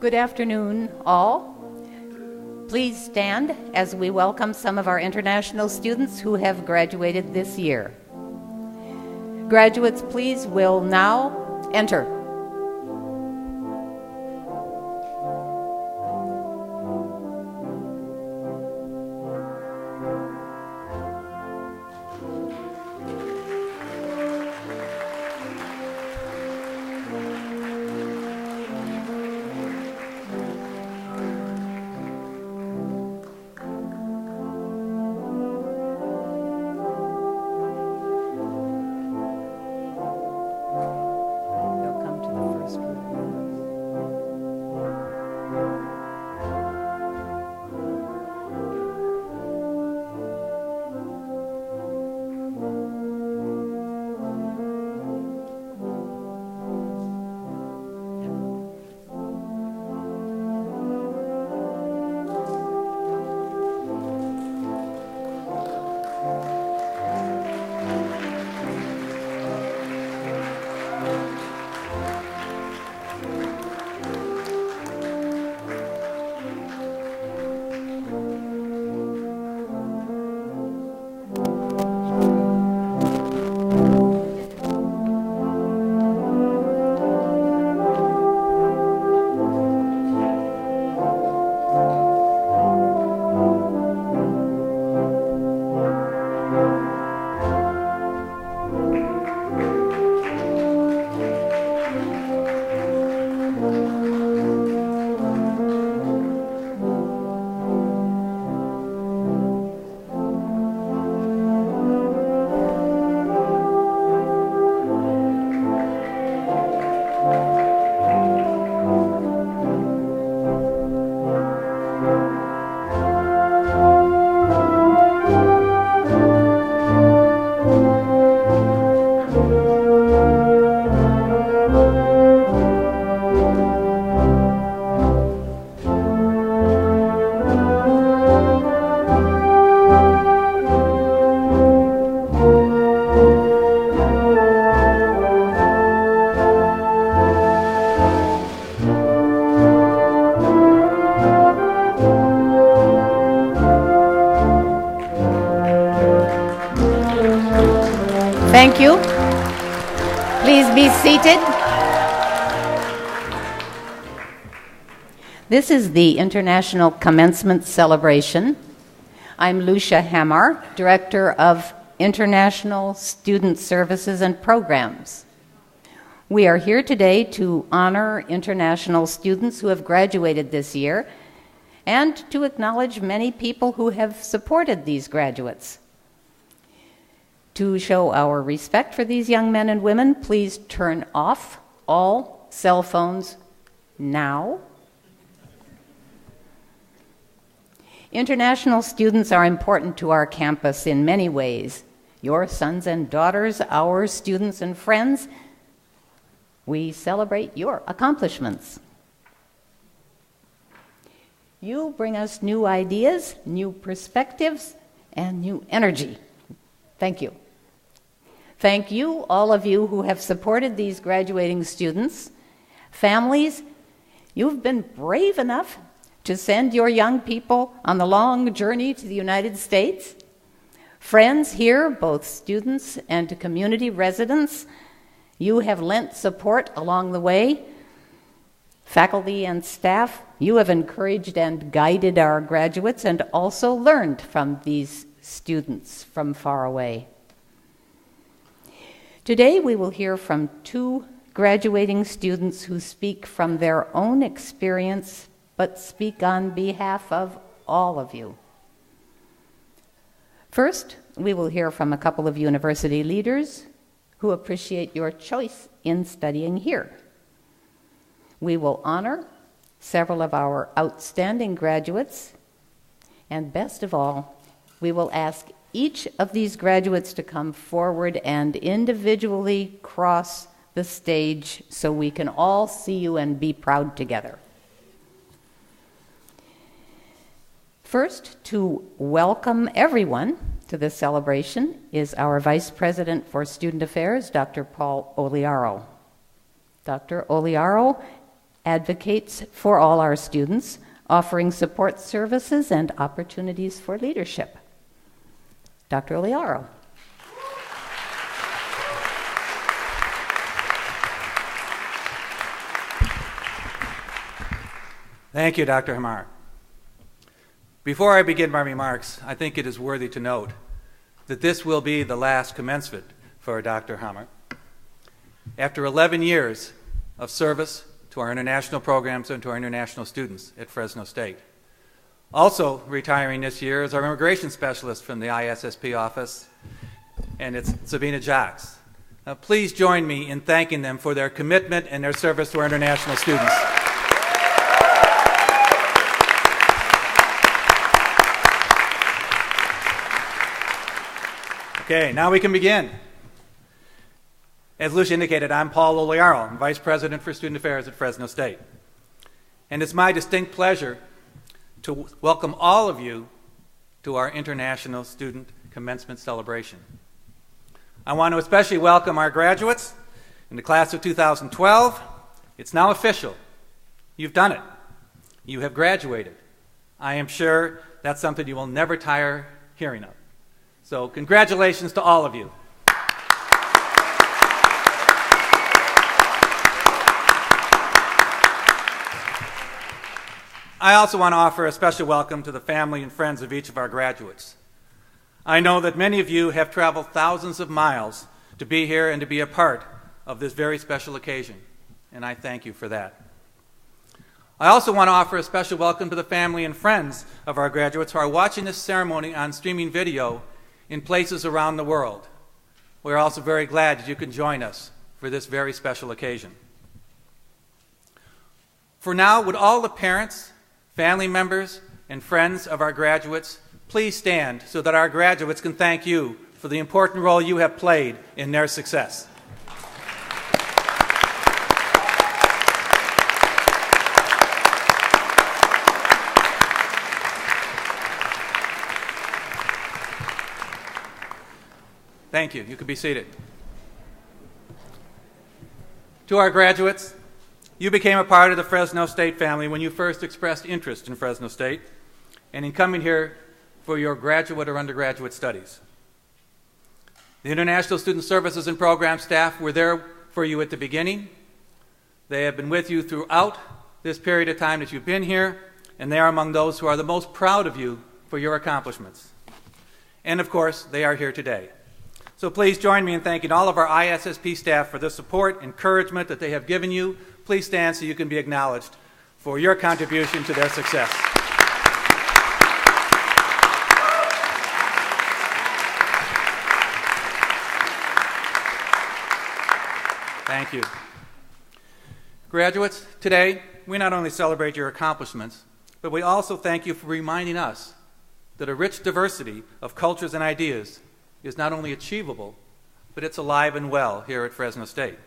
Good afternoon, all. Please stand as we welcome some of our international students who have graduated this year. Graduates, please, will now enter. Thank you. Please be seated. This is the International Commencement Celebration. I'm Lucia Hamar, Director of International Student Services and Programs. We are here today to honor international students who have graduated this year and to acknowledge many people who have supported these graduates. To show our respect for these young men and women, please turn off all cell phones now. International students are important to our campus in many ways. Your sons and daughters, our students and friends, we celebrate your accomplishments. You bring us new ideas, new perspectives, and new energy. Thank you. Thank you, all of you who have supported these graduating students. Families, you've been brave enough to send your young people on the long journey to the United States. Friends here, both students and community residents, you have lent support along the way. Faculty and staff, you have encouraged and guided our graduates and also learned from these students from far away. Today we will hear from two graduating students who speak from their own experience but speak on behalf of all of you. First, we will hear from a couple of university leaders who appreciate your choice in studying here. We will honor several of our outstanding graduates, and best of all, we will ask each of these graduates to come forward and individually cross the stage so we can all see you and be proud together. First, to welcome everyone to this celebration is our Vice President for Student Affairs, Dr. Paul Oliaro. Dr. Oliaro advocates for all our students, offering support services and opportunities for leadership. Dr. Oliaro. Thank you, Dr. Hamar. Before I begin my remarks, I think it is worthy to note that this will be the last commencement for Dr. Hamar. After 11 years of service to our international programs and to our international students at Fresno State. Also retiring this year is our immigration specialist from the ISSP office, and it's Sabina Jacques. Now, please join me in thanking them for their commitment and their service to our international students. Okay, now we can begin. As Lucia indicated, I'm Paul Oliaro. I'm Vice President for Student Affairs at Fresno State. And it's my distinct pleasure to welcome all of you to our International Student Commencement Celebration. I want to especially welcome our graduates in the class of 2012. It's now official. You've done it. You have graduated. I am sure that's something you will never tire hearing of. So congratulations to all of you. I also want to offer a special welcome to the family and friends of each of our graduates. I know that many of you have traveled thousands of miles to be here and to be a part of this very special occasion, and I thank you for that. I also want to offer a special welcome to the family and friends of our graduates who are watching this ceremony on streaming video in places around the world. We're also very glad that you can join us for this very special occasion. For now, would all the parents, family members, and friends of our graduates please stand so that our graduates can thank you for the important role you have played in their success. Thank you. You can be seated. To our graduates, you became a part of the Fresno State family when you first expressed interest in Fresno State and in coming here for your graduate or undergraduate studies. The International Student Services and Program staff were there for you at the beginning. They have been with you throughout this period of time that you've been here, and they are among those who are the most proud of you for your accomplishments. And of course, they are here today. So please join me in thanking all of our ISSP staff for the support, encouragement that they have given you. Please stand so you can be acknowledged for your contribution to their success. Thank you. Graduates, today we not only celebrate your accomplishments, but we also thank you for reminding us that a rich diversity of cultures and ideas is not only achievable, but it's alive and well here at Fresno State.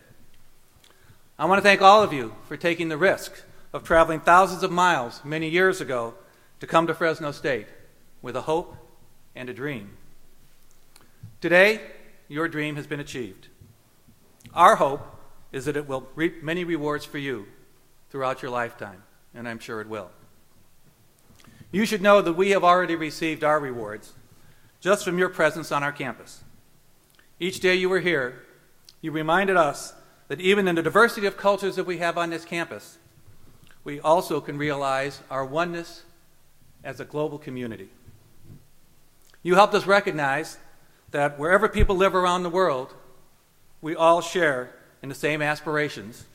I want to thank all of you for taking the risk of traveling thousands of miles many years ago to come to Fresno State with a hope and a dream. Today, your dream has been achieved. Our hope is that it will reap many rewards for you throughout your lifetime, and I'm sure it will. You should know that we have already received our rewards just from your presence on our campus. Each day you were here, you reminded us that even in the diversity of cultures that we have on this campus, we also can realize our oneness as a global community. You helped us recognize that wherever people live around the world, we all share in the same aspirations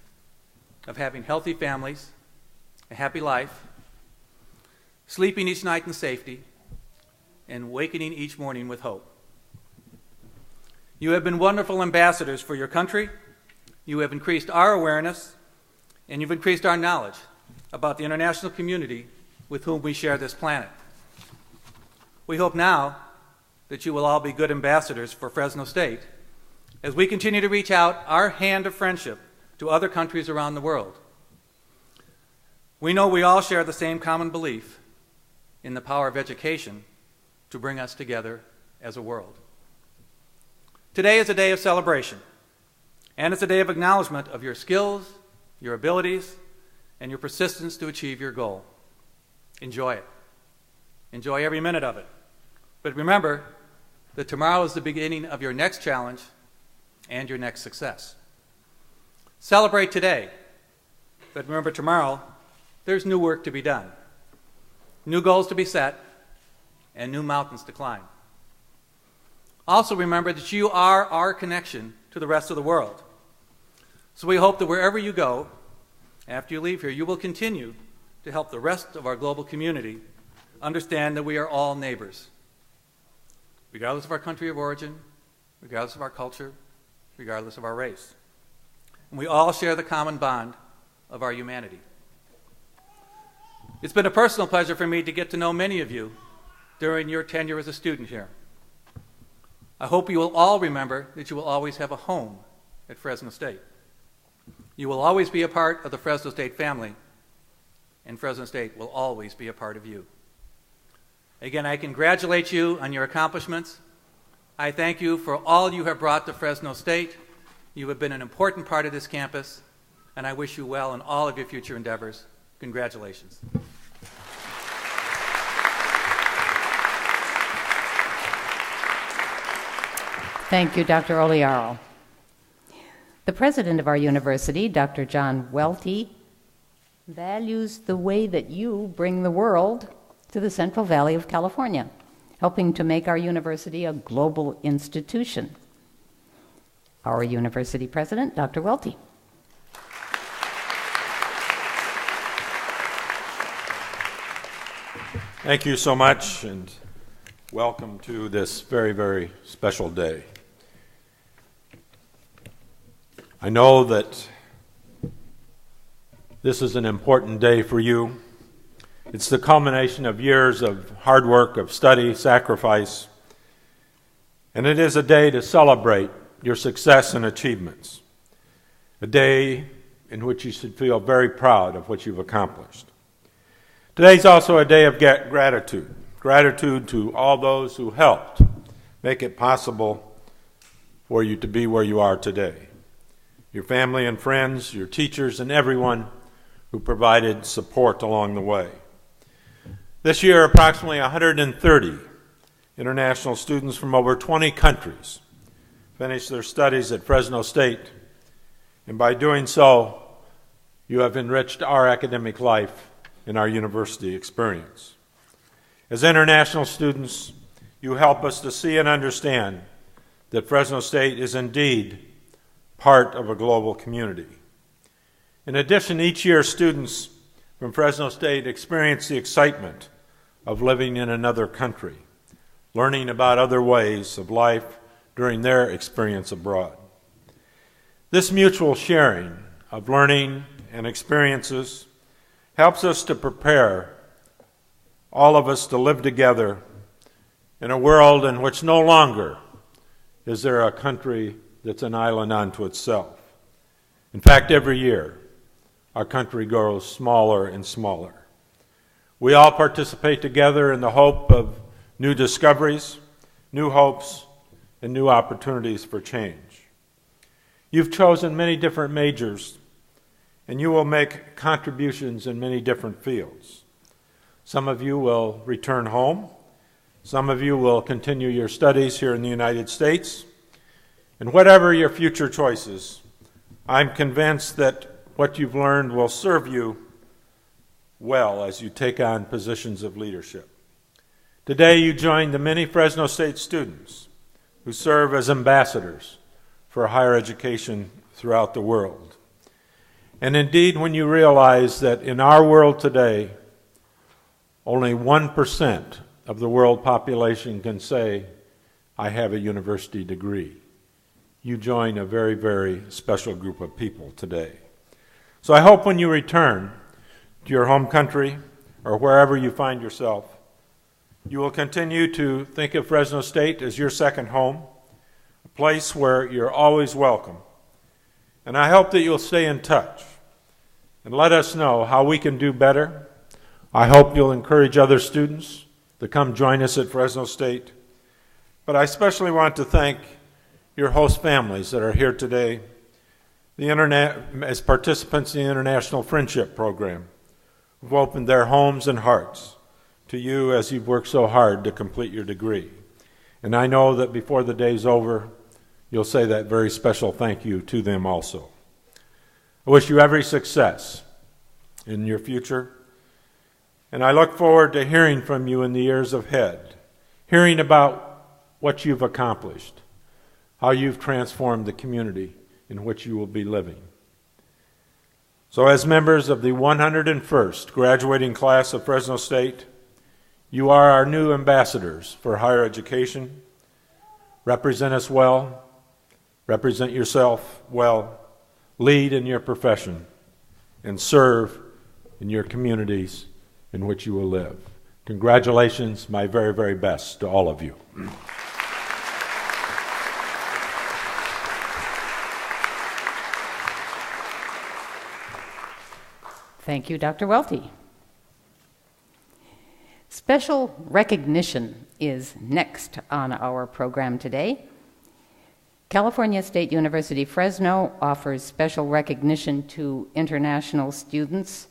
of having healthy families, a happy life, sleeping each night in safety, and awakening each morning with hope. You have been wonderful ambassadors for your country. You have increased our awareness, and you've increased our knowledge about the international community with whom we share this planet. We hope now that you will all be good ambassadors for Fresno State as we continue to reach out our hand of friendship to other countries around the world. We know we all share the same common belief in the power of education to bring us together as a world. Today is a day of celebration, and it's a day of acknowledgement of your skills, your abilities, and your persistence to achieve your goal. Enjoy it. Enjoy every minute of it. But remember that tomorrow is the beginning of your next challenge and your next success. Celebrate today, but remember tomorrow, there's new work to be done, new goals to be set, and new mountains to climb. Also remember that you are our connection to the rest of the world. So we hope that wherever you go, after you leave here, you will continue to help the rest of our global community understand that we are all neighbors, regardless of our country of origin, regardless of our culture, regardless of our race. And we all share the common bond of our humanity. It's been a personal pleasure for me to get to know many of you during your tenure as a student here. I hope you will all remember that you will always have a home at Fresno State. You will always be a part of the Fresno State family, and Fresno State will always be a part of you. Again, I congratulate you on your accomplishments. I thank you for all you have brought to Fresno State. You have been an important part of this campus, and I wish you well in all of your future endeavors. Congratulations. Thank you, Dr. Oliaro. The president of our university, Dr. John Welty, values the way that you bring the world to the Central Valley of California, helping to make our university a global institution. Our university president, Dr. Welty. Thank you so much, and welcome to this very, very special day. I know that this is an important day for you. It's the culmination of years of hard work, of study, sacrifice, and it is a day to celebrate your success and achievements, a day in which you should feel very proud of what you've accomplished. Today is also a day of gratitude, gratitude to all those who helped make it possible for you to be where you are today. Your family and friends, your teachers, and everyone who provided support along the way. This year, approximately 130 international students from over 20 countries finished their studies at Fresno State, and by doing so, you have enriched our academic life and our university experience. As international students, you help us to see and understand that Fresno State is indeed part of a global community. In addition, each year students from Fresno State experience the excitement of living in another country, learning about other ways of life during their experience abroad. This mutual sharing of learning and experiences helps us to prepare all of us to live together in a world in which no longer is there a country that's an island unto itself. In fact, every year, our country grows smaller and smaller. We all participate together in the hope of new discoveries, new hopes, and new opportunities for change. You've chosen many different majors, and you will make contributions in many different fields. Some of you will return home. Some of you will continue your studies here in the United States. And whatever your future choices, I'm convinced that what you've learned will serve you well as you take on positions of leadership. Today you join the many Fresno State students who serve as ambassadors for higher education throughout the world. And indeed, when you realize that in our world today, only 1% of the world population can say, I have a university degree, you join a very, very special group of people today. So I hope when you return to your home country or wherever you find yourself, you will continue to think of Fresno State as your second home, a place where you're always welcome. And I hope that you'll stay in touch and let us know how we can do better. I hope you'll encourage other students to come join us at Fresno State. But I especially want to thank your host families that are here today, as participants in the International Friendship Program, who've opened their homes and hearts to you as you've worked so hard to complete your degree. And I know that before the day's over, you'll say that very special thank you to them also. I wish you every success in your future, and I look forward to hearing from you in the years ahead, hearing about what you've accomplished, how you've transformed the community in which you will be living. So as members of the 101st graduating class of Fresno State, you are our new ambassadors for higher education. Represent us well, represent yourself well, lead in your profession, and serve in your communities in which you will live. Congratulations, my very, very best to all of you. Thank you, Dr. Welty. Special recognition is next on our program today. California State University Fresno offers special recognition to international students,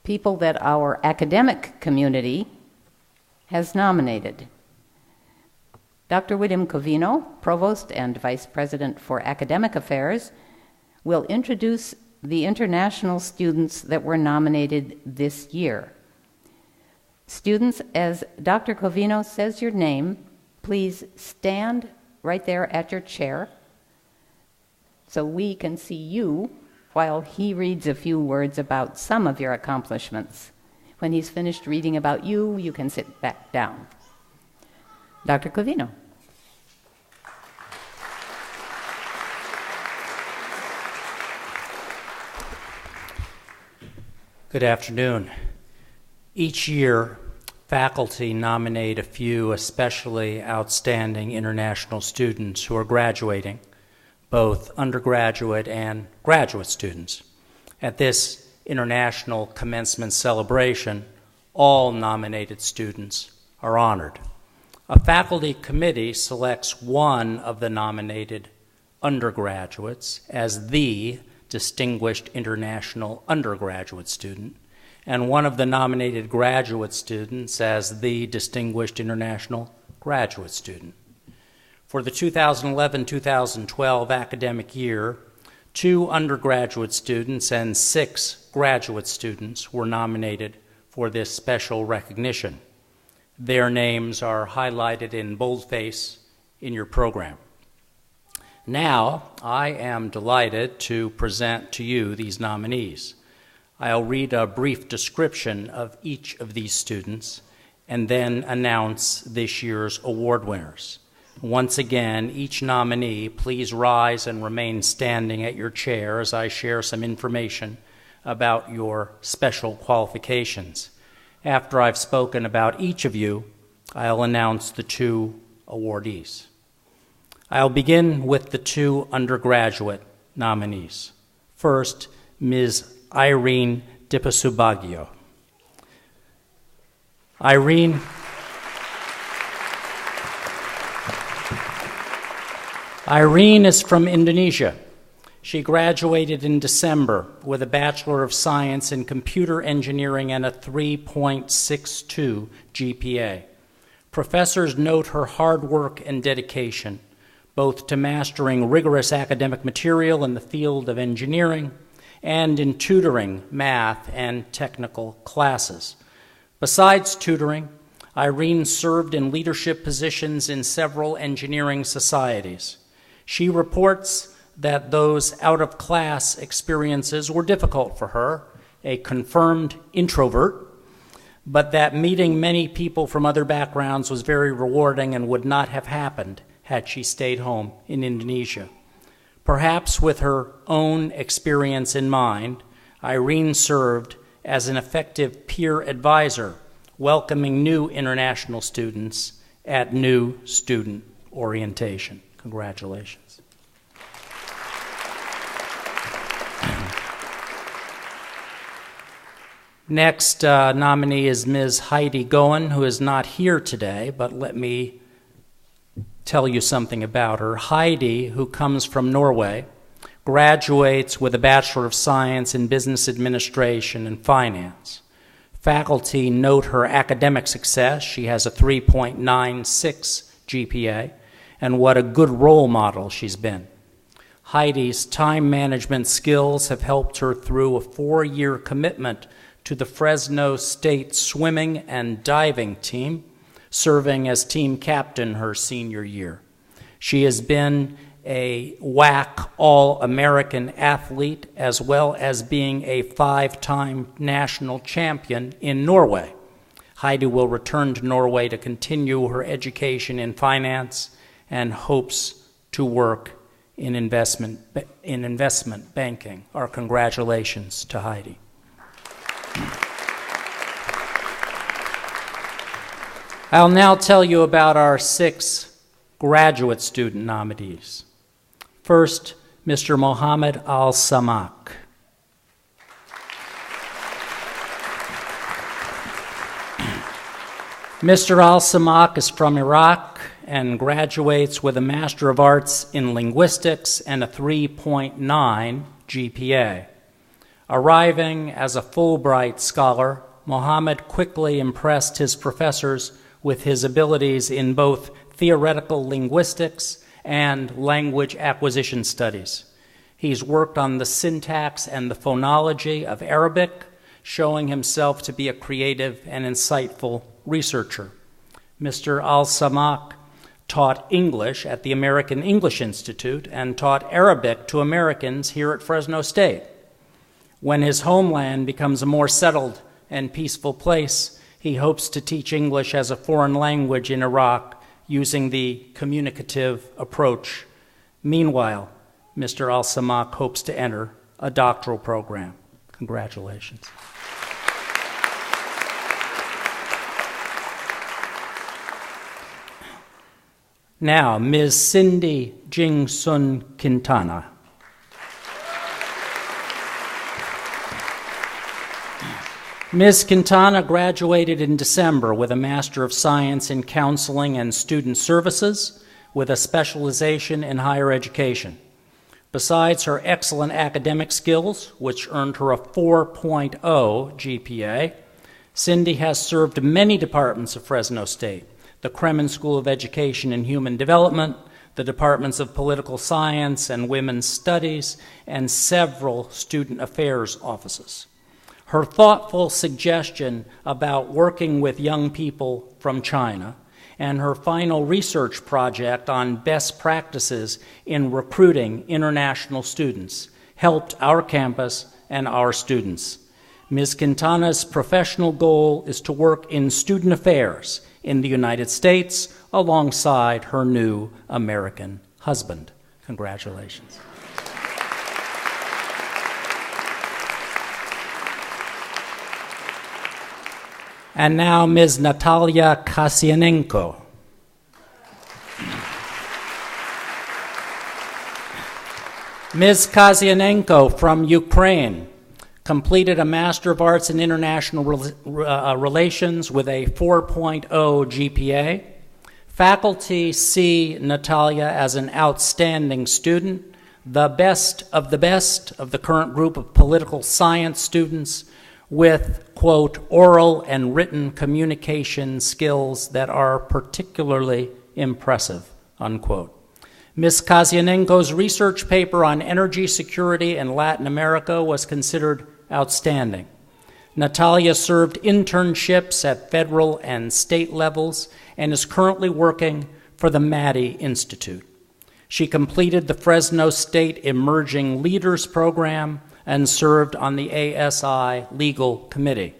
people that our academic community has nominated. Dr. William Covino, Provost and Vice President for Academic Affairs, will introduce the international students that were nominated this year. Students, as Dr. Covino says your name, please stand right there at your chair so we can see you while he reads a few words about some of your accomplishments. When he's finished reading about you, you can sit back down. Dr. Covino. Good afternoon. Each year, faculty nominate a few especially outstanding international students who are graduating, both undergraduate and graduate students. At this international commencement celebration, all nominated students are honored. A faculty committee selects one of the nominated undergraduates as the Distinguished International Undergraduate Student, and one of the nominated graduate students as the Distinguished International Graduate Student. For the 2011-2012 academic year, 2 undergraduate students and 6 graduate students were nominated for this special recognition. Their names are highlighted in boldface in your program. Now, I am delighted to present to you these nominees. I'll read a brief description of each of these students and then announce this year's award winners. Once again, each nominee, please rise and remain standing at your chair as I share some information about your special qualifications. After I've spoken about each of you, I'll announce the 2 awardees. I'll begin with the 2 undergraduate nominees. First, Ms. Irene Dipasubagio. Irene is from Indonesia. She graduated in December with a Bachelor of Science in Computer Engineering and a 3.62 GPA. Professors note her hard work and dedication, both to mastering rigorous academic material in the field of engineering and in tutoring math and technical classes. Besides tutoring, Irene served in leadership positions in several engineering societies. She reports that those out-of-class experiences were difficult for her, a confirmed introvert, but that meeting many people from other backgrounds was very rewarding and would not have happened had she stayed home in Indonesia. Perhaps with her own experience in mind, Irene served as an effective peer advisor, welcoming new international students at new student orientation. Congratulations. Next nominee is Ms. Heidi Goen, who is not here today, but let me tell you something about her. Heidi, who comes from Norway, graduates with a Bachelor of Science in Business Administration and Finance. Faculty note her academic success. She has a 3.96 GPA, and what a good role model she's been. Heidi's time management skills have helped her through a 4-year commitment to the Fresno State swimming and diving team, serving as team captain her senior year. She has been a WAC All-American athlete, as well as being a 5-time national champion in Norway. Heidi will return to Norway to continue her education in finance and hopes to work in investment banking. Our congratulations to Heidi. I'll now tell you about our 6 graduate student nominees. First, Mr. Mohammed Al-Samak. Mr. Al-Samak is from Iraq and graduates with a Master of Arts in Linguistics and a 3.9 GPA. Arriving as a Fulbright scholar, Mohammed quickly impressed his professors with his abilities in both theoretical linguistics and language acquisition studies. He's worked on the syntax and the phonology of Arabic, showing himself to be a creative and insightful researcher. Mr. Al-Samak taught English at the American English Institute and taught Arabic to Americans here at Fresno State. When his homeland becomes a more settled and peaceful place, he hopes to teach English as a foreign language in Iraq using the communicative approach. Meanwhile, Mr. Al-Samak hopes to enter a doctoral program. Congratulations. Now, Ms. Cindy Jing-Sun Quintana. Ms. Quintana graduated in December with a Master of Science in Counseling and Student Services with a specialization in higher education. Besides her excellent academic skills, which earned her a 4.0 GPA, Cindy has served many departments of Fresno State: the Kremen School of Education and Human Development, the Departments of Political Science and Women's Studies, and several student affairs offices. Her thoughtful suggestion about working with young people from China and her final research project on best practices in recruiting international students helped our campus and our students. Ms. Quintana's professional goal is to work in student affairs in the United States alongside her new American husband. Congratulations. And now Ms. Natalia Kasianenko. Ms. Kasianenko from Ukraine completed a Master of Arts in International Relations with a 4.0 GPA. Faculty see Natalia as an outstanding student, the best of the current group of political science students with, quote, oral and written communication skills that are particularly impressive, unquote. Ms. Kasianenko's research paper on energy security in Latin America was considered outstanding. Natalia served internships at federal and state levels and is currently working for the Maddie Institute. She completed the Fresno State Emerging Leaders Program and served on the ASI Legal Committee.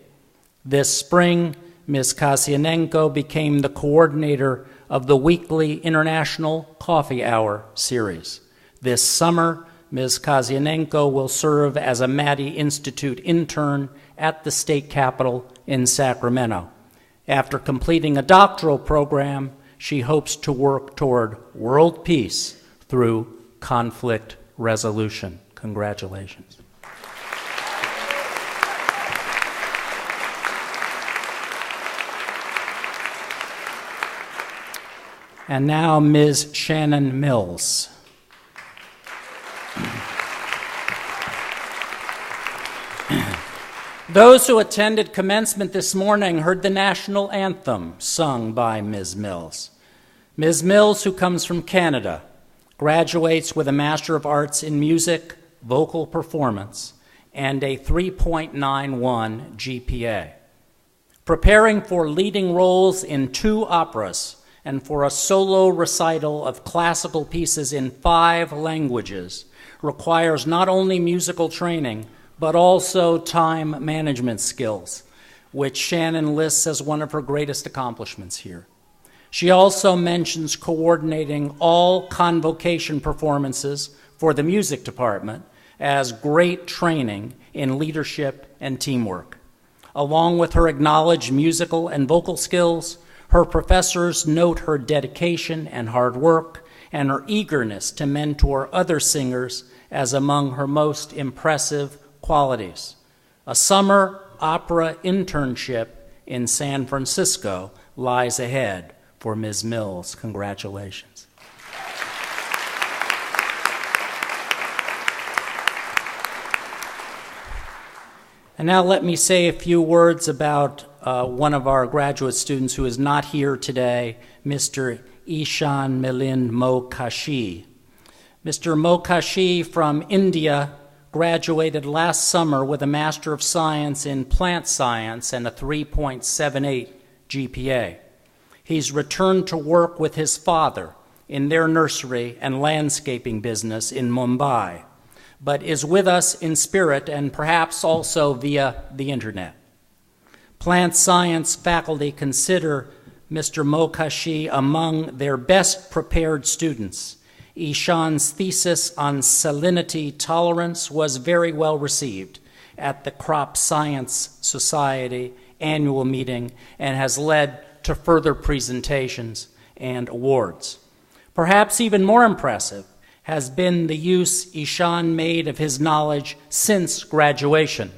This spring, Ms. Kasianenko became the coordinator of the weekly International Coffee Hour series. This summer, Ms. Kasianenko will serve as a Maddie Institute intern at the state capitol in Sacramento. After completing a doctoral program, she hopes to work toward world peace through conflict resolution. Congratulations. And now Ms. Shannon Mills. Those who attended commencement this morning heard the national anthem sung by Ms. Mills. Ms. Mills, who comes from Canada, graduates with a Master of Arts in Music, Vocal Performance, and a 3.91 GPA. Preparing for leading roles in 2 operas and for a solo recital of classical pieces in 5 languages requires not only musical training, but also time management skills, which Shannon lists as one of her greatest accomplishments here. She also mentions coordinating all convocation performances for the music department as great training in leadership and teamwork. Along with her acknowledged musical and vocal skills, her professors note her dedication and hard work and her eagerness to mentor other singers as among her most impressive qualities. A summer opera internship in San Francisco lies ahead for Ms. Mills. Congratulations. And now let me say a few words about one of our graduate students who is not here today, Mr. Ishan Milind Mokashi. Mr. Mokashi from India graduated last summer with a Master of Science in Plant Science and a 3.78 GPA. He's returned to work with his father in their nursery and landscaping business in Mumbai, but is with us in spirit and perhaps also via the internet. Plant Science faculty consider Mr. Mokashi among their best prepared students. Ishan's thesis on salinity tolerance was very well received at the Crop Science Society annual meeting and has led to further presentations and awards. Perhaps even more impressive has been the use Ishan made of his knowledge since graduation.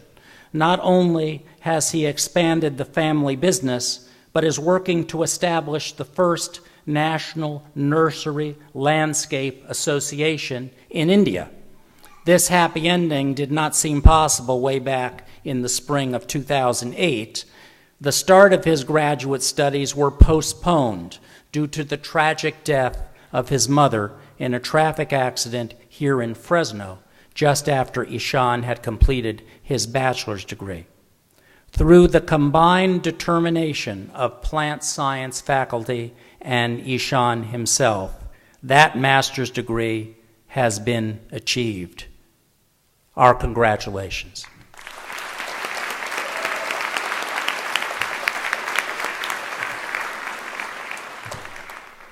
Not only has he expanded the family business, but is working to establish the first National Nursery Landscape Association in India. This happy ending did not seem possible way back in the spring of 2008. The start of his graduate studies were postponed due to the tragic death of his mother in a traffic accident here in Fresno just after Ishan had completed his bachelor's degree. Through the combined determination of plant science faculty and Ishan himself, that master's degree has been achieved. Our congratulations.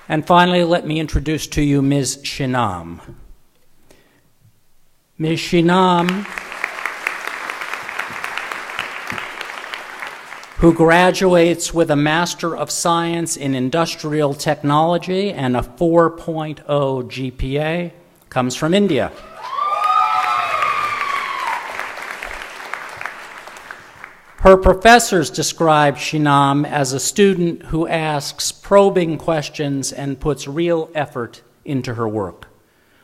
And finally, let me introduce to you Ms. Shinam. Ms. Shinam, who graduates with a Master of Science in Industrial Technology and a 4.0 GPA, comes from India. Her professors describe Shinam as a student who asks probing questions and puts real effort into her work.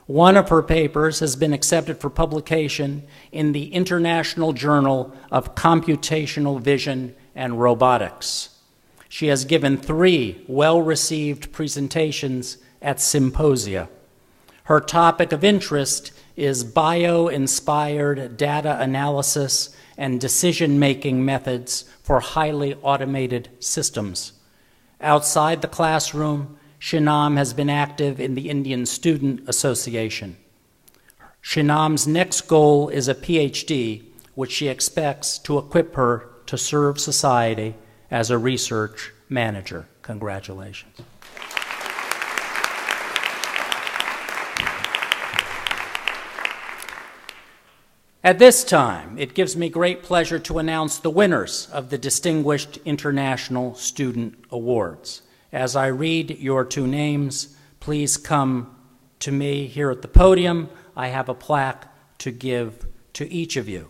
One of her papers has been accepted for publication in the International Journal of Computational Vision and Robotics. She has given 3 well-received presentations at symposia. Her topic of interest is bio-inspired data analysis and decision-making methods for highly automated systems. Outside the classroom, Shinam has been active in the Indian Student Association. Shinam's next goal is a PhD, which she expects to equip her to serve society as a research manager. Congratulations. At this time, it gives me great pleasure to announce the winners of the Distinguished International Student Awards. As I read your 2 names, please come to me here at the podium. I have a plaque to give to each of you.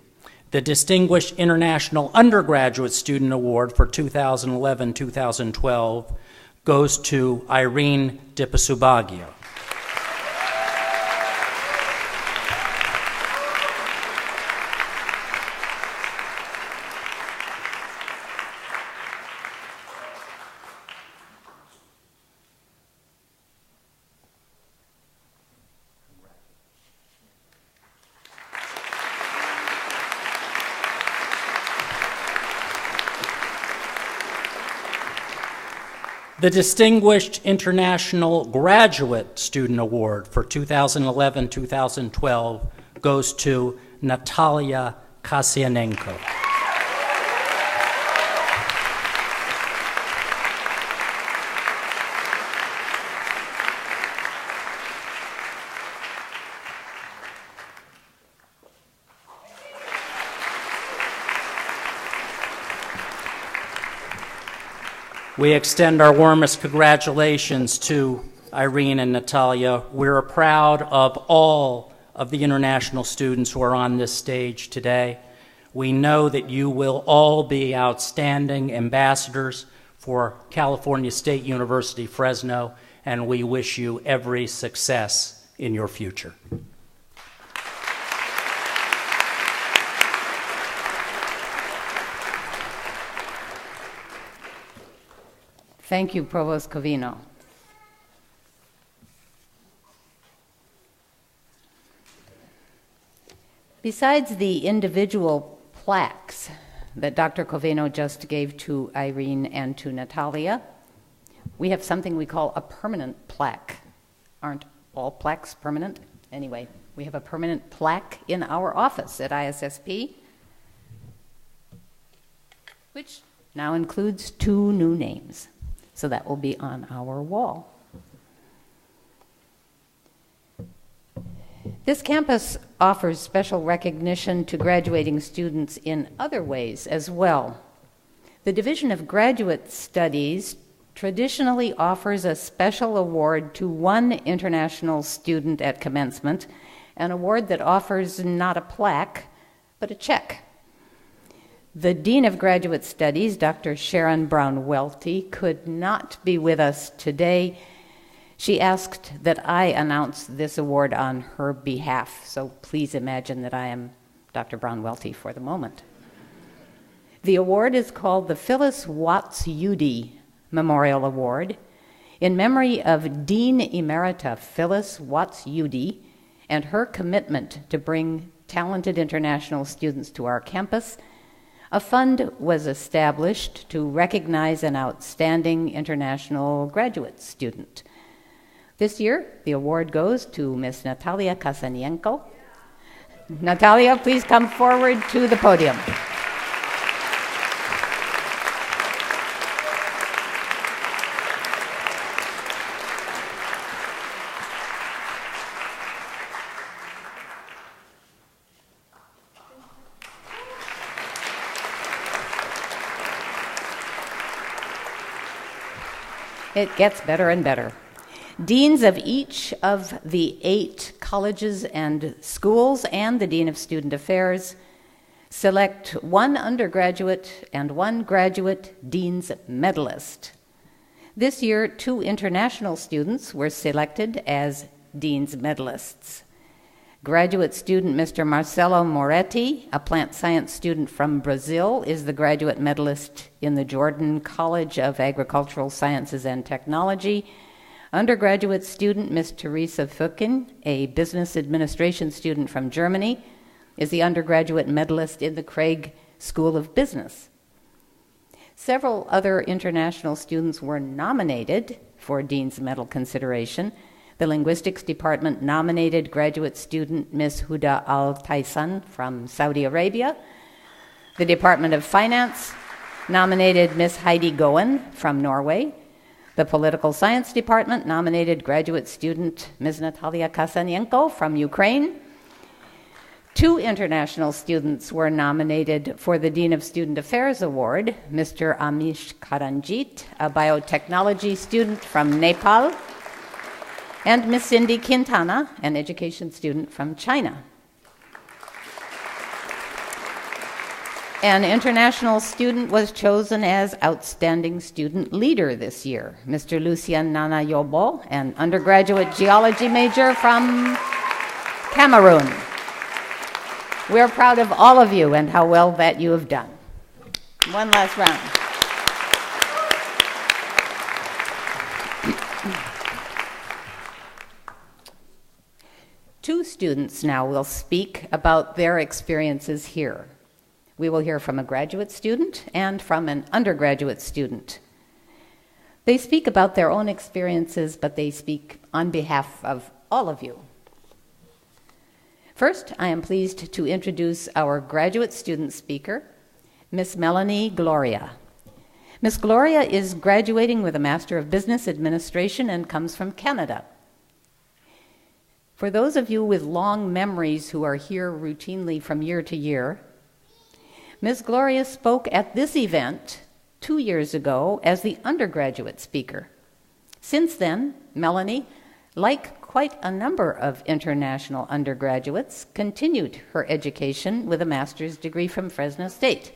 The Distinguished International Undergraduate Student Award for 2011-2012 goes to Irene Dipasubagio. The Distinguished International Graduate Student Award for 2011-2012 goes to Natalia Kasianenko. We extend our warmest congratulations to Irene and Natalia. We're proud of all of the international students who are on this stage today. We know that you will all be outstanding ambassadors for California State University, Fresno, and we wish you every success in your future. Thank you, Provost Covino. Besides the individual plaques that Dr. Covino just gave to Irene and to Natalia, we have something we call a permanent plaque. Aren't all plaques permanent? Anyway, we have a permanent plaque in our office at ISSP, which now includes 2 new names. So that will be on our wall. This campus offers special recognition to graduating students in other ways as well. The Division of Graduate Studies traditionally offers a special award to one international student at commencement, an award that offers not a plaque, but a check. The Dean of Graduate Studies, Dr. Sharon Brown-Welty, could not be with us today. She asked that I announce this award on her behalf, so please imagine that I am Dr. Brown-Welty for the moment. The award is called the Phyllis Watts-Udy Memorial Award in memory of Dean Emerita Phyllis Watts-Udy and her commitment to bring talented international students to our campus. A fund was established to recognize an outstanding international graduate student. This year, the award goes to Ms. Natalia Kasanienko. Natalia, please come forward to the podium. It gets better and better. Deans of each of the 8 colleges and schools and the Dean of Student Affairs select 1 undergraduate and 1 graduate Dean's Medalist. This year, 2 international students were selected as Dean's Medalists. Graduate student Mr. Marcelo Moretti, a plant science student from Brazil, is the graduate medalist in the Jordan College of Agricultural Sciences and Technology. Undergraduate student Ms. Teresa Fücken, a business administration student from Germany, is the undergraduate medalist in the Craig School of Business. Several other international students were nominated for Dean's Medal consideration. The Linguistics Department nominated graduate student Ms. Huda Al-Taisan from Saudi Arabia. The Department of Finance nominated Ms. Heidi Goen from Norway. The Political Science Department nominated graduate student Ms. Natalia Kasanienko from Ukraine. 2 international students were nominated for the Dean of Student Affairs Award, Mr. Amish Karanjit, a biotechnology student from Nepal, and Ms. Cindy Quintana, an education student from China. An international student was chosen as Outstanding Student Leader this year, Mr. Lucien Nana Yobo, an undergraduate geology major from Cameroon. We're proud of all of you and how well that you have done. One last round. Two students now will speak about their experiences here. We will hear from a graduate student and from an undergraduate student. They speak about their own experiences, but they speak on behalf of all of you. First, I am pleased to introduce our graduate student speaker, Miss Melanie Gloria. Miss Gloria is graduating with a Master of Business Administration and comes from Canada. For those of you with long memories who are here routinely from year to year, Ms. Gloria spoke at this event 2 years ago as the undergraduate speaker. Since then, Melanie, like quite a number of international undergraduates, continued her education with a master's degree from Fresno State.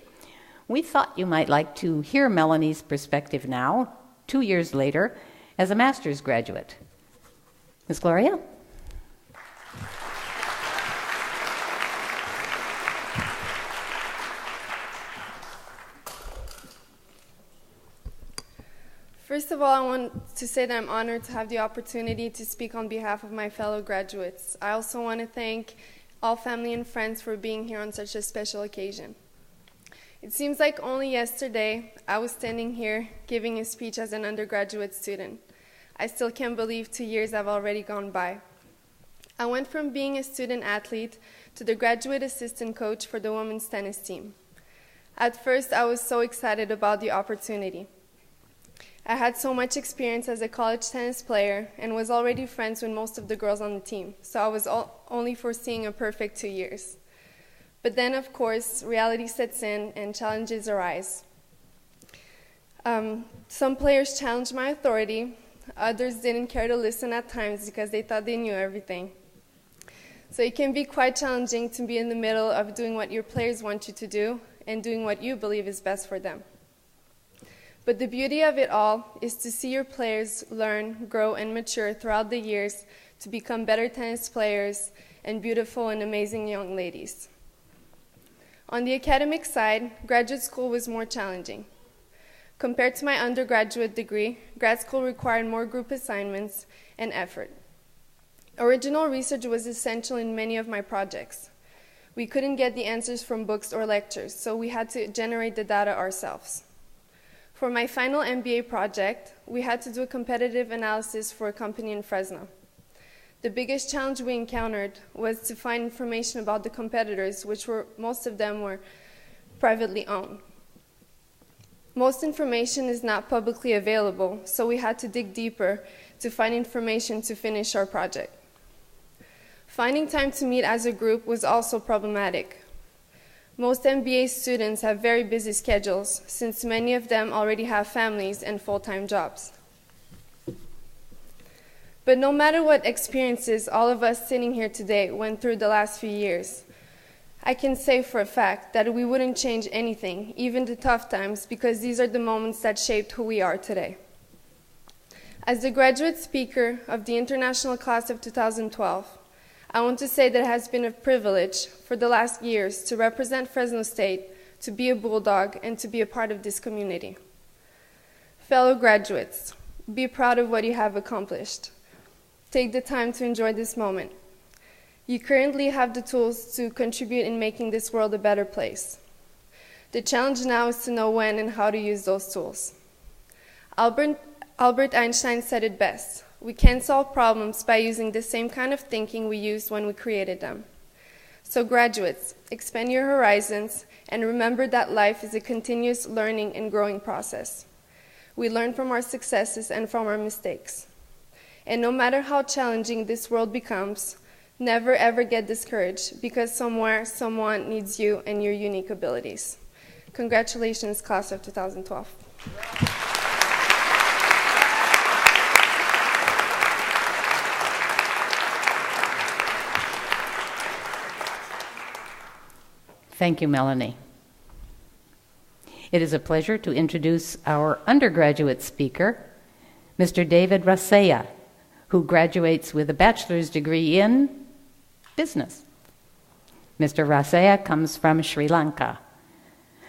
We thought you might like to hear Melanie's perspective now, 2 years later, as a master's graduate. Ms. Gloria? First of all, I want to say that I'm honored to have the opportunity to speak on behalf of my fellow graduates. I also want to thank all family and friends for being here on such a special occasion. It seems like only yesterday I was standing here giving a speech as an undergraduate student. I still can't believe 2 years have already gone by. I went from being a student athlete to the graduate assistant coach for the women's tennis team. At first, I was so excited about the opportunity. I had so much experience as a college tennis player and was already friends with most of the girls on the team, so I was only foreseeing a perfect 2 years. But then, of course, reality sets in and challenges arise. Some players challenged my authority, others didn't care to listen at times because they thought they knew everything. So it can be quite challenging to be in the middle of doing what your players want you to do and doing what you believe is best for them. But the beauty of it all is to see your players learn, grow, and mature throughout the years to become better tennis players and beautiful and amazing young ladies. On the academic side, graduate school was more challenging. Compared to my undergraduate degree, grad school required more group assignments and effort. Original research was essential in many of my projects. We couldn't get the answers from books or lectures, so we had to generate the data ourselves. For my final MBA project, we had to do a competitive analysis for a company in Fresno. The biggest challenge we encountered was to find information about the competitors, most of them were privately owned. Most information is not publicly available, so we had to dig deeper to find information to finish our project. Finding time to meet as a group was also problematic. Most MBA students have very busy schedules, since many of them already have families and full-time jobs. But no matter what experiences all of us sitting here today went through the last few years, I can say for a fact that we wouldn't change anything, even the tough times, because these are the moments that shaped who we are today. As the graduate speaker of the international class of 2012, I want to say that it has been a privilege for the last years to represent Fresno State, to be a Bulldog, and to be a part of this community. Fellow graduates, be proud of what you have accomplished. Take the time to enjoy this moment. You currently have the tools to contribute in making this world a better place. The challenge now is to know when and how to use those tools. Albert Einstein said it best: we can't solve problems by using the same kind of thinking we used when we created them. So graduates, expand your horizons and remember that life is a continuous learning and growing process. We learn from our successes and from our mistakes. And no matter how challenging this world becomes, never ever get discouraged, because somewhere someone needs you and your unique abilities. Congratulations, class of 2012. Thank you, Melanie. It is a pleasure to introduce our undergraduate speaker, Mr. David Rasaya, who graduates with a bachelor's degree in business. Mr. Rasaya comes from Sri Lanka.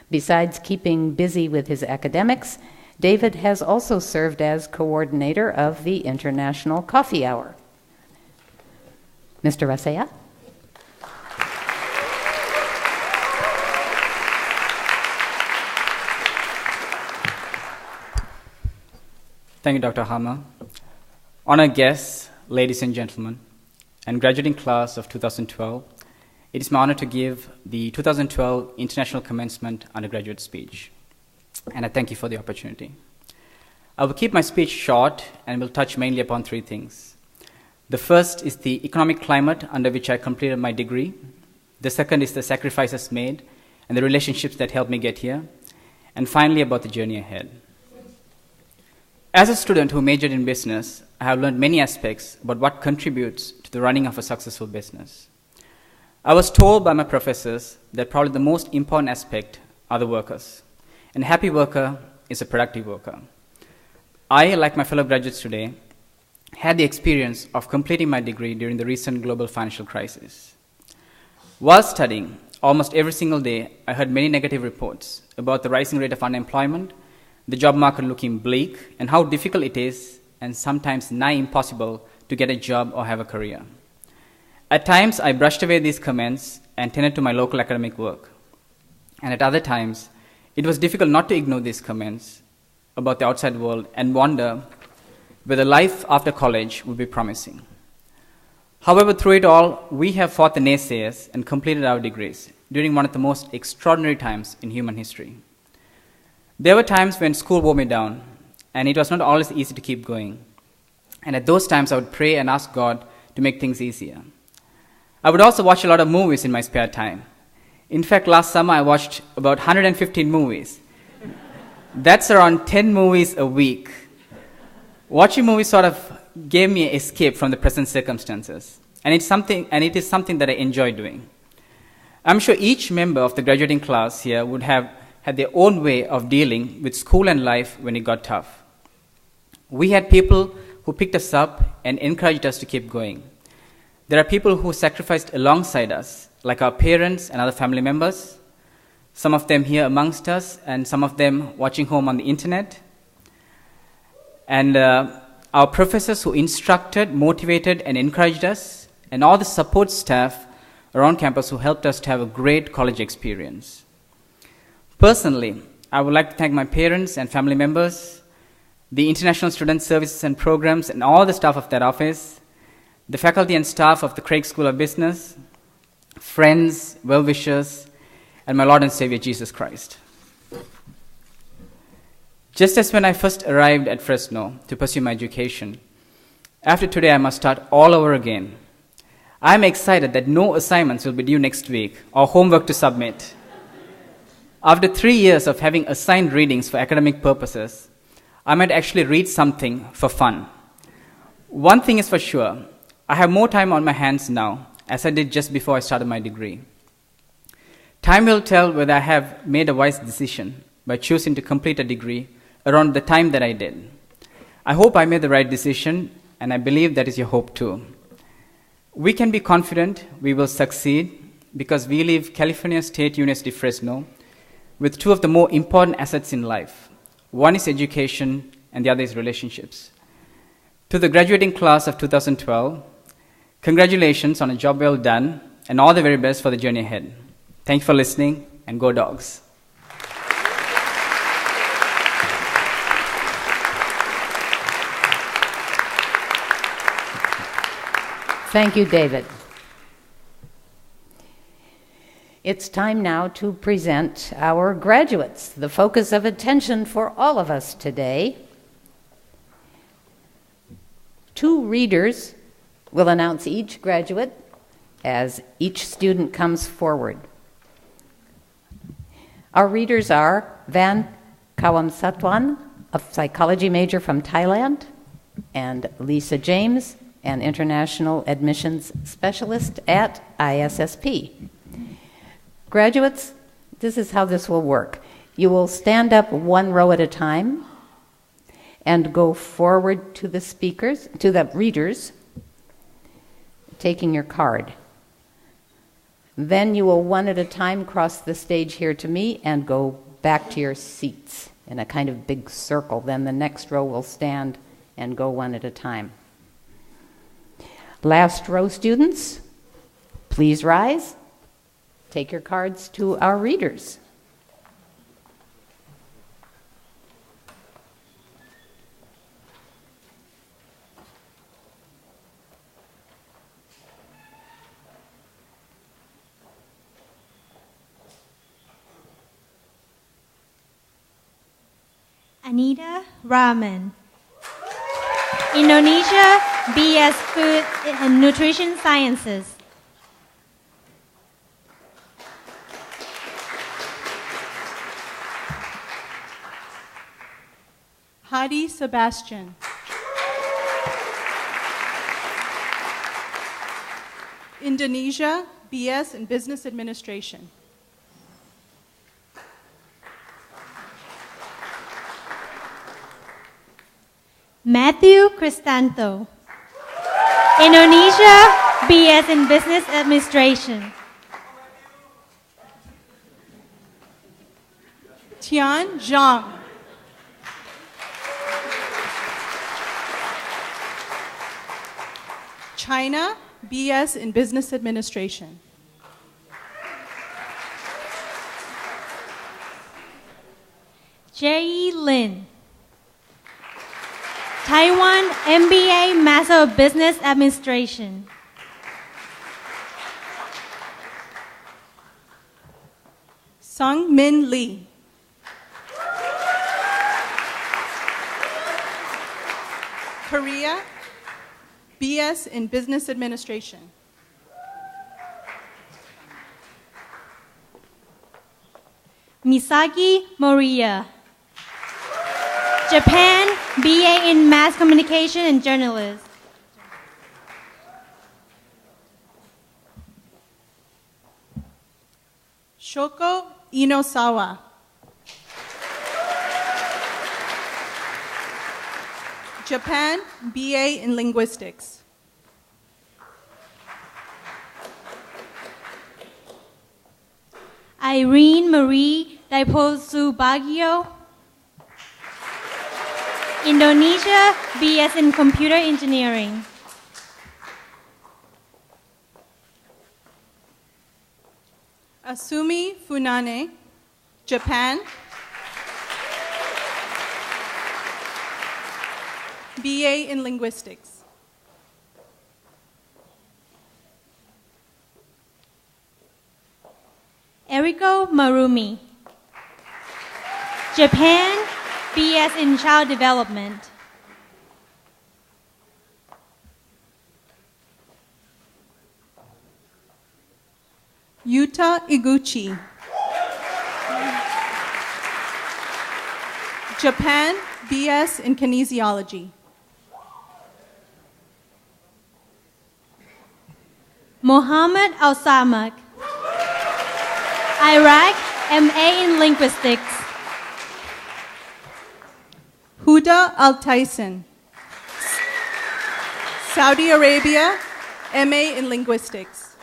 Besides keeping busy with his academics, David has also served as coordinator of the International Coffee Hour. Mr. Rasaya? Thank you, Dr. Hammer. Honored guests, ladies and gentlemen, and graduating class of 2012, it is my honor to give the 2012 International Commencement Undergraduate speech. And I thank you for the opportunity. I will keep my speech short and will touch mainly upon three things. The first is the economic climate under which I completed my degree. The second is the sacrifices made and the relationships that helped me get here. And finally, about the journey ahead. As a student who majored in business, I have learned many aspects about what contributes to the running of a successful business. I was told by my professors that probably the most important aspect are the workers. And a happy worker is a productive worker. I, like my fellow graduates today, had the experience of completing my degree during the recent global financial crisis. While studying, almost every single day, I heard many negative reports about the rising rate of unemployment, the job market looking bleak, and how difficult it is, and sometimes nigh impossible, to get a job or have a career. At times, I brushed away these comments and tended to my local academic work. And at other times, it was difficult not to ignore these comments about the outside world and wonder whether life after college would be promising. However, through it all, we have fought the naysayers and completed our degrees during one of the most extraordinary times in human history. There were times when school wore me down, and it was not always easy to keep going. And at those times, I would pray and ask God to make things easier. I would also watch a lot of movies in my spare time. In fact, last summer, I watched about 115 movies. That's around 10 movies a week. Watching movies sort of gave me an escape from the present circumstances, and it is something that I enjoy doing. I'm sure each member of the graduating class here would have had their own way of dealing with school and life when it got tough. We had people who picked us up and encouraged us to keep going. There are people who sacrificed alongside us, like our parents and other family members, some of them here amongst us, and some of them watching home on the internet. And our professors who instructed, motivated, and encouraged us, and all the support staff around campus who helped us to have a great college experience. Personally, I would like to thank my parents and family members, the International Student Services and Programs, and all the staff of that office, the faculty and staff of the Craig School of Business, friends, well-wishers, and my Lord and Savior, Jesus Christ. Just as when I first arrived at Fresno to pursue my education, after today I must start all over again. I'm excited that no assignments will be due next week or homework to submit. After 3 years of having assigned readings for academic purposes, I might actually read something for fun. One thing is for sure, I have more time on my hands now, as I did just before I started my degree. Time will tell whether I have made a wise decision by choosing to complete a degree around the time that I did. I hope I made the right decision, and I believe that is your hope too. We can be confident we will succeed because we leave California State University, Fresno, with two of the more important assets in life. One is education, and the other is relationships. To the graduating class of 2012, congratulations on a job well done, and all the very best for the journey ahead. Thank you for listening, and go Dogs. Thank you, David. It's time now to present our graduates, the focus of attention for all of us today. Two readers will announce each graduate as each student comes forward. Our readers are Van Kawamsatwan, a psychology major from Thailand, and Lisa James, an international admissions specialist at ISSP. Graduates, this is how this will work. You will stand up one row at a time and go forward to the speakers, to the readers, taking your card. Then you will one at a time cross the stage here to me and go back to your seats in a kind of big circle. Then the next row will stand and go one at a time. Last row students, please rise. Take your cards to our readers. Anita Rahman. Indonesia, BS Food and Nutrition Sciences. Hadi Sebastian. Indonesia, BS in Business Administration. Matthew Cristanto. Indonesia, BS in Business Administration. Tian Zhang. China, BS in Business Administration. Jay Lin. Taiwan, MBA, Master of Business Administration. Sung Min Lee. Korea, BS in Business Administration. Misaki Moriya. Japan, BA in Mass Communication and Journalism. Shoko Inosawa. Japan, BA in Linguistics. Irene Marie Diposu Baggio. Indonesia, BS in Computer Engineering. Asumi Funane, Japan, BA in Linguistics. Eriko Marumi. Japan, BS in Child Development. Yuta Iguchi. Japan, BS in Kinesiology. Mohammed Al-Samak. Iraq, MA in Linguistics. Huda Al-Tyson. Saudi Arabia, MA in Linguistics.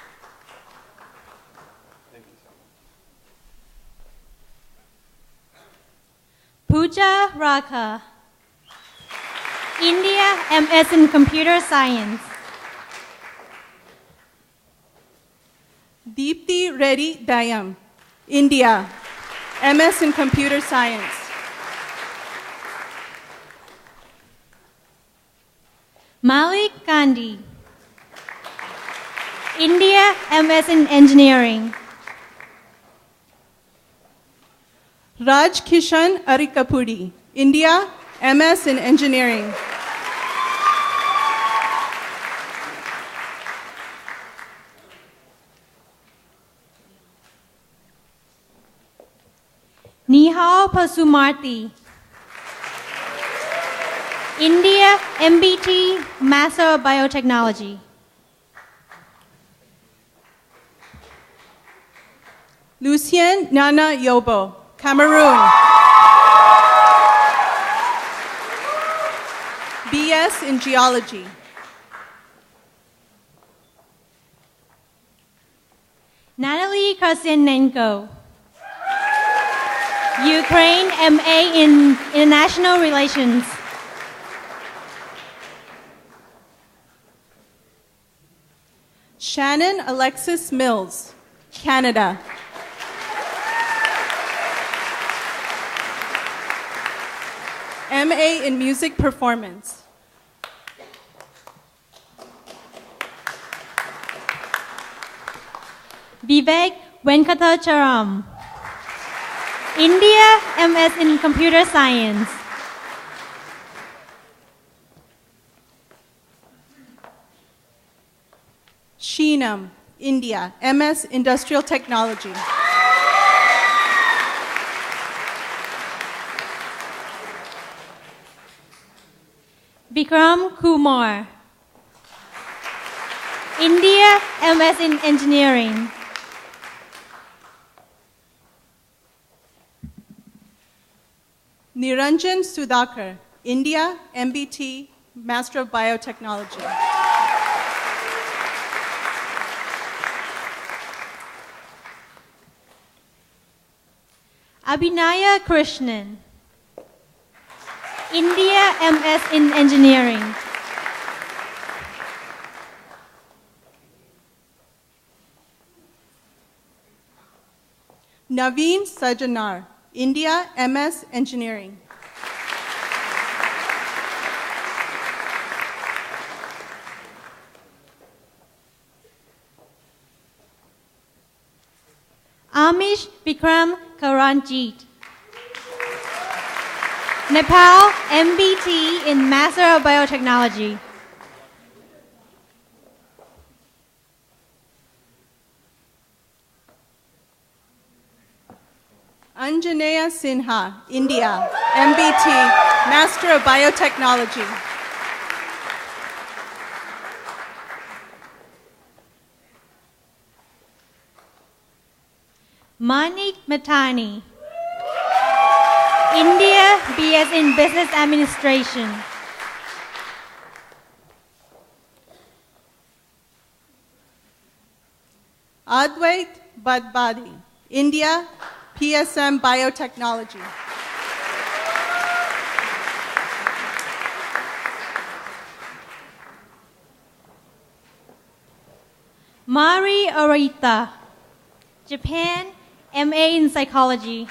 Pooja Raka. India, MS in Computer Science. Deepthi Reddy Dayam, India, MS in Computer Science. Malik Gandhi. India, MS in Engineering. Raj Kishan Arikapudi, India, MS in Engineering. Nihal Pasumarthi. India, MBT, Master of Biotechnology. Lucien Nana Yobo, Cameroon. BS in Geology. Natalie Kosinenko. Ukraine, MA in International Relations. Shannon Alexis Mills, Canada. MA in Music Performance. Vivek Venkatacharam. India, MS in Computer Science. Sheenam, India, MS Industrial Technology. Bikram Kumar, India, MS in Engineering. Niranjan Sudhakar, India, MBT, Master of Biotechnology. Abhinaya Krishnan, India, MS in Engineering. Naveen Sajanar, India, MS Engineering. Amish Bikram Karanjit, Nepal, MBT in Master of Biotechnology. Anjaneya Sinha, India, MBT, Master of Biotechnology. Manik Matani, India, BS in Business Administration. Advait Badbadi, India, PSM Biotechnology. Mari Arita, Japan, MA in Psychology.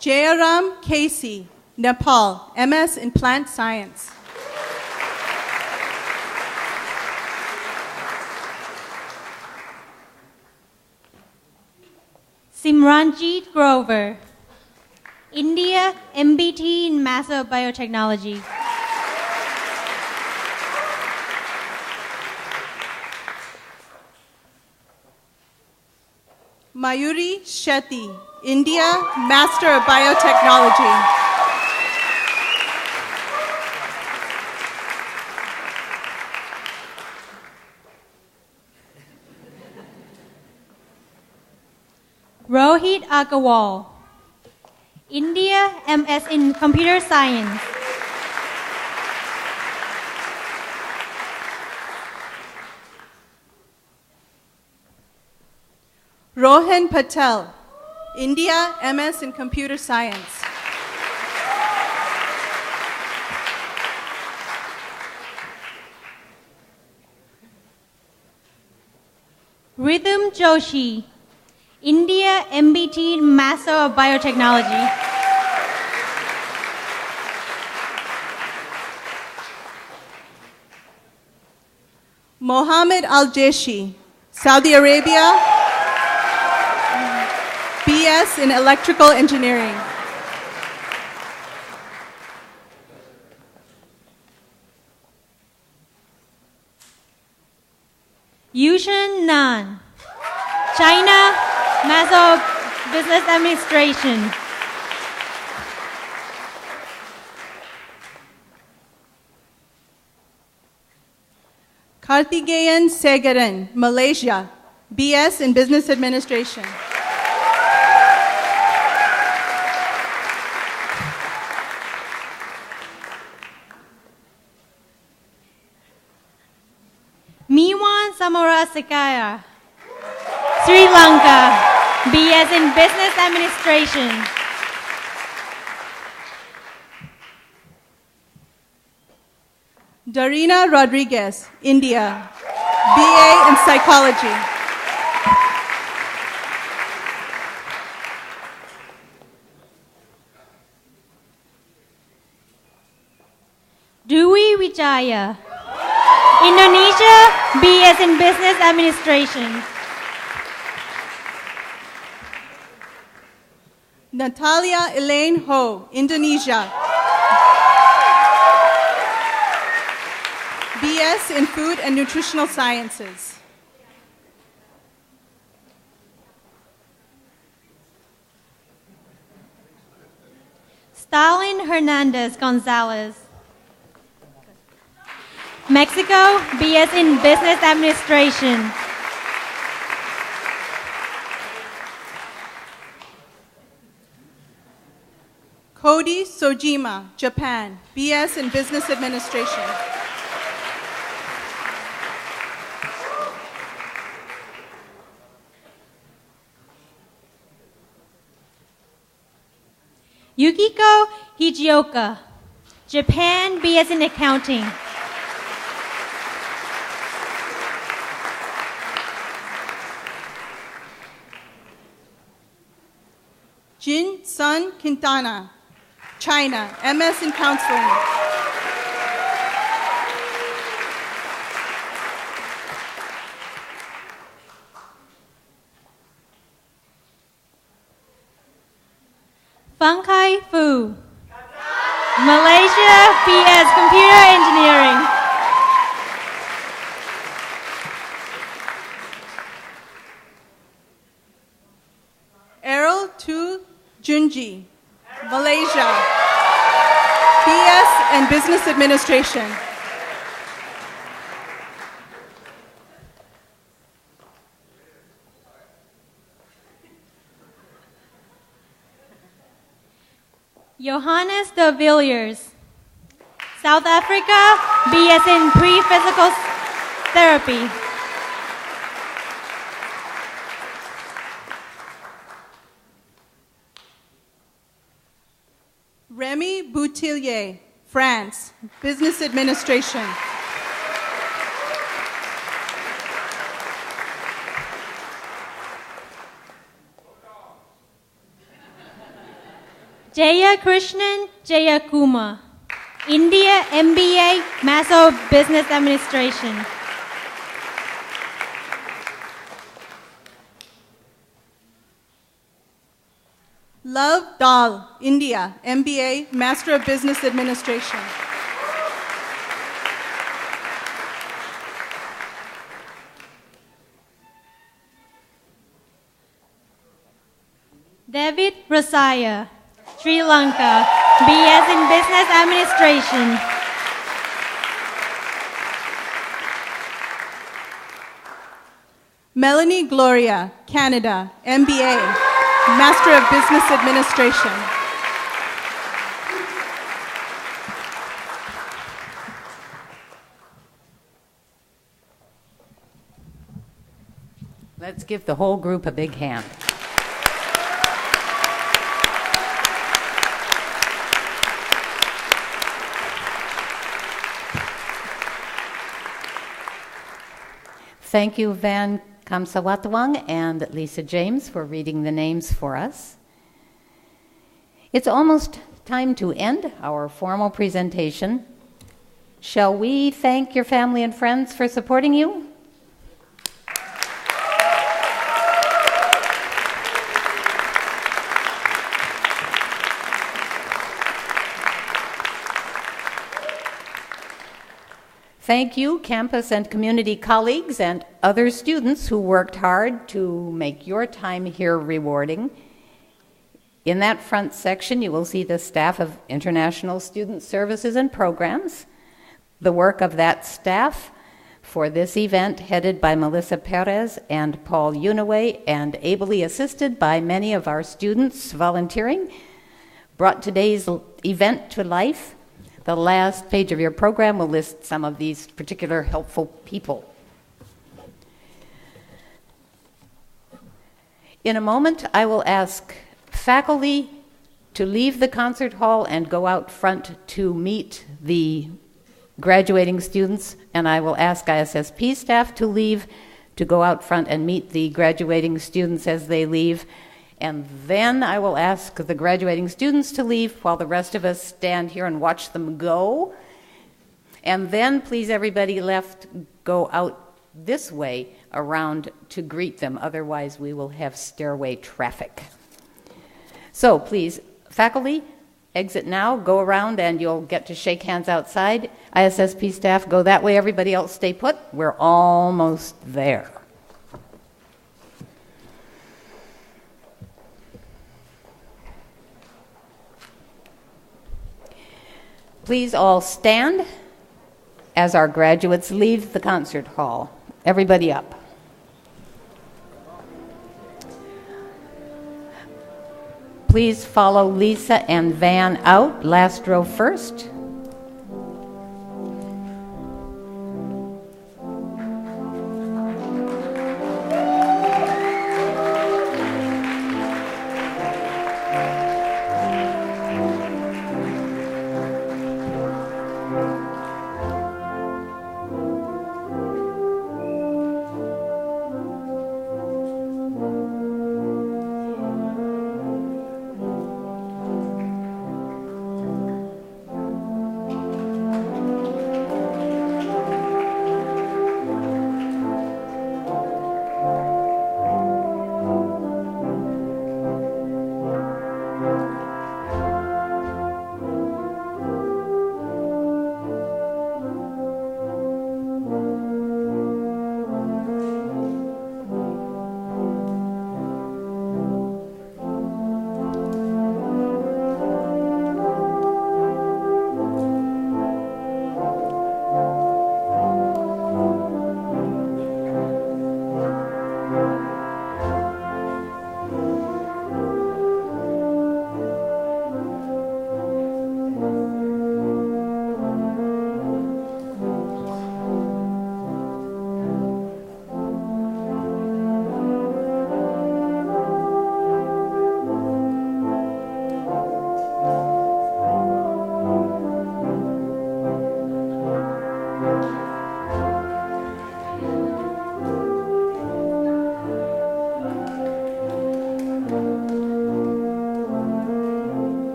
Jayaram Casey, Nepal, MS in Plant Science. Simranjit Grover, India, MBT in Master of Biotechnology. Mayuri Shetty, India, Master of Biotechnology. Rohit Agarwal, India, MS in Computer Science. Rohan Patel, India, MS in Computer Science. Rhythm Joshi, India, MBT in Master of Biotechnology. Mohammed Al-Jeshi, Saudi Arabia, BS in Electrical Engineering. Yushan Nan, China, Master of Business Administration. Karthikeyan Segaran, Malaysia, BS in Business Administration. Miwan Samarasekaya, Sri Lanka, BS in Business Administration. Darina Rodriguez, India, BA in Psychology. Dwi Wijaya, Indonesia, BS in Business Administration. Natalia Elaine Ho, Indonesia, BS in Food and Nutritional Sciences. Stalin Hernandez Gonzalez. Mexico, BS in Business Administration. Cody Sojima, Japan, BS in Business Administration. Yukiko Hijioka, Japan, BS in Accounting. Jin Sun Quintana, China, MS in Counseling. Fangkai Fu, Malaysia, BS Computer Engineering. Errol Tu Junji, Malaysia, BS and Business Administration. Johannes de Villiers, South Africa, BS in Pre-Physical Therapy. Remy Boutillier, France, Business Administration. Jaya Krishnan Jayakumar, India, MBA, Master of Business Administration. Love Dal, India, MBA, Master of Business Administration. David Rasaya, Sri Lanka, BS in Business Administration. Melanie Gloria, Canada, MBA, Master of Business Administration. Let's give the whole group a big hand. Thank you, Van Kamsawatwang and Lisa James, for reading the names for us. It's almost time to end our formal presentation. Shall we thank your family and friends for supporting you? Thank you, campus and community colleagues and other students who worked hard to make your time here rewarding. In that front section, you will see the staff of International Student Services and Programs. The work of that staff for this event, headed by Melissa Perez and Paul Unaway, and ably assisted by many of our students volunteering, brought today's event to life. The last page of your program will list some of these particular helpful people. In a moment, I will ask faculty to leave the concert hall and go out front to meet the graduating students, and I will ask ISSP staff to leave to go out front and meet the graduating students as they leave. And then I will ask the graduating students to leave while the rest of us stand here and watch them go. And then please, everybody left, go out this way around to greet them. Otherwise, we will have stairway traffic. So please, faculty, exit now, go around, and you'll get to shake hands outside. ISSP staff, go that way. Everybody else stay put. We're almost there. Please all stand as our graduates leave the concert hall. Everybody up. Please follow Lisa and Van out, last row first.